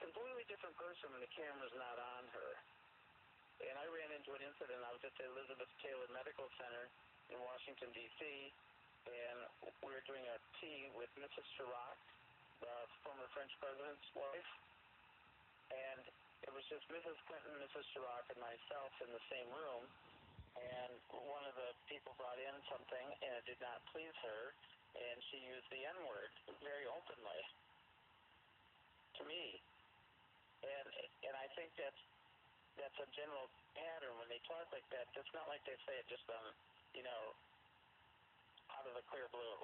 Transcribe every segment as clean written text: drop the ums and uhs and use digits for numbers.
completely different person when the camera's not on her. And I ran into an incident. I was at the Elizabeth Taylor Medical Center in Washington, D.C., and we were doing a tea with Mrs. Chirac, the former French president's wife, and it was just Mrs. Clinton, Mrs. Chirac, and myself in the same room, and one of the people brought in something, and it did not please her, and she used the N-word very openly to me. And I think that's a general pattern when they talk like that. It's not like they say it just out of the clear blue.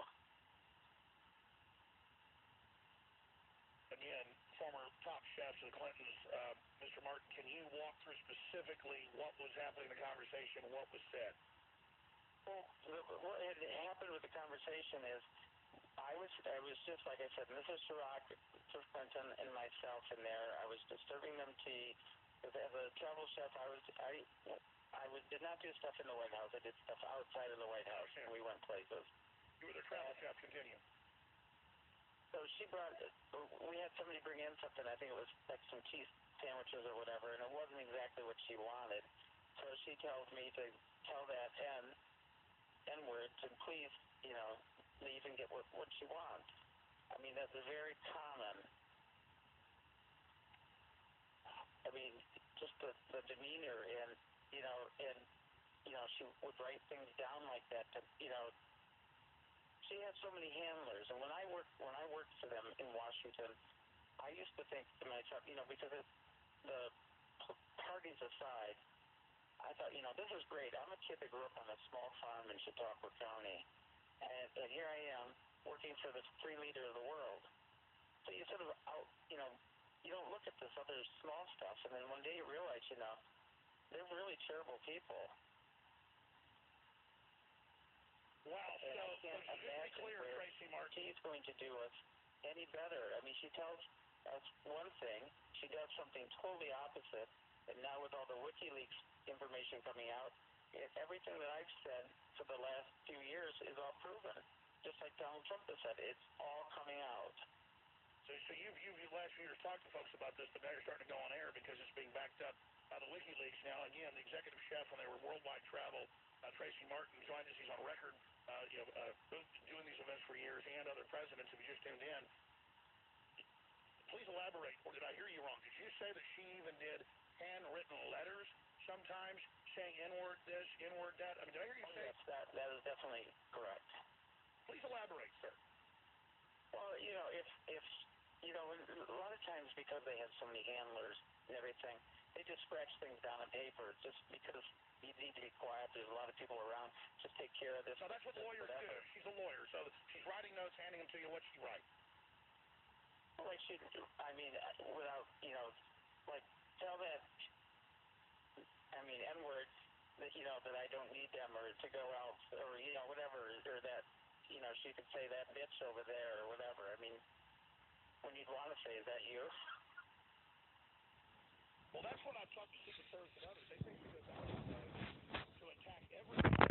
Again, former top chefs of the Clintons, Mr. Martin, can you walk through specifically what was happening in the conversation, what was said? Well, what had happened with the conversation is I was just, like I said, Mrs. Chirac, Mrs. Clinton, and myself in there. I was just serving them tea. As a travel chef, I did not do stuff in the White House. I did stuff outside of the White House, and we went places. You were the travel chef. Continue. So we had somebody bring in something. I think it was like some cheese sandwiches or whatever, and it wasn't exactly what she wanted. So she tells me to tell that N-word to please, leave and get what she wants. I mean, that's very common. I mean, just the demeanor and she would write things down like that to, she had so many handlers. And when I worked for them in Washington, I used to think to myself, because the parties aside, I thought, this is great. I'm a kid that grew up on a small farm in Chautauqua County. And here I am working for the free leader of the world. So you sort of you don't look at this other small stuff, and then one day you realize, they're really terrible people. Wow. And So I can't imagine where she's going to do us any better. I mean, she tells us one thing, she does something totally opposite, and now with all the WikiLeaks information coming out, everything that I've said for the last few years is all proven. Just like Donald Trump has said, it's all coming out. So you've last few years talked to folks about this, but now you're starting to go on air because it's being backed up by the WikiLeaks. Now, again, the executive chef when they were worldwide travel, Tracy Martin joined us. He's on record, doing these events for years, and other presidents. If you just tuned in, please elaborate. Or did I hear you wrong? Did you say that she even did handwritten letters sometimes saying N-word this, N-word that? I mean, did I hear you say? Yes, that is definitely correct. Please elaborate, sir. Well, if a lot of times because they have so many handlers and everything, they just scratch things down on paper just because you need to be quiet. There's a lot of people around. Just take care of this. No, that's what lawyers do. She's a lawyer, so she's writing notes, handing them to you. What's she write? Like without, like tell that, N-word that, that I don't need them or to go out or, whatever, or that, she could say that bitch over there or whatever. I mean, when you'd want to say, is that you? Well, that's what I've talked to Secret Service and others. They think she goes out to attack everyone.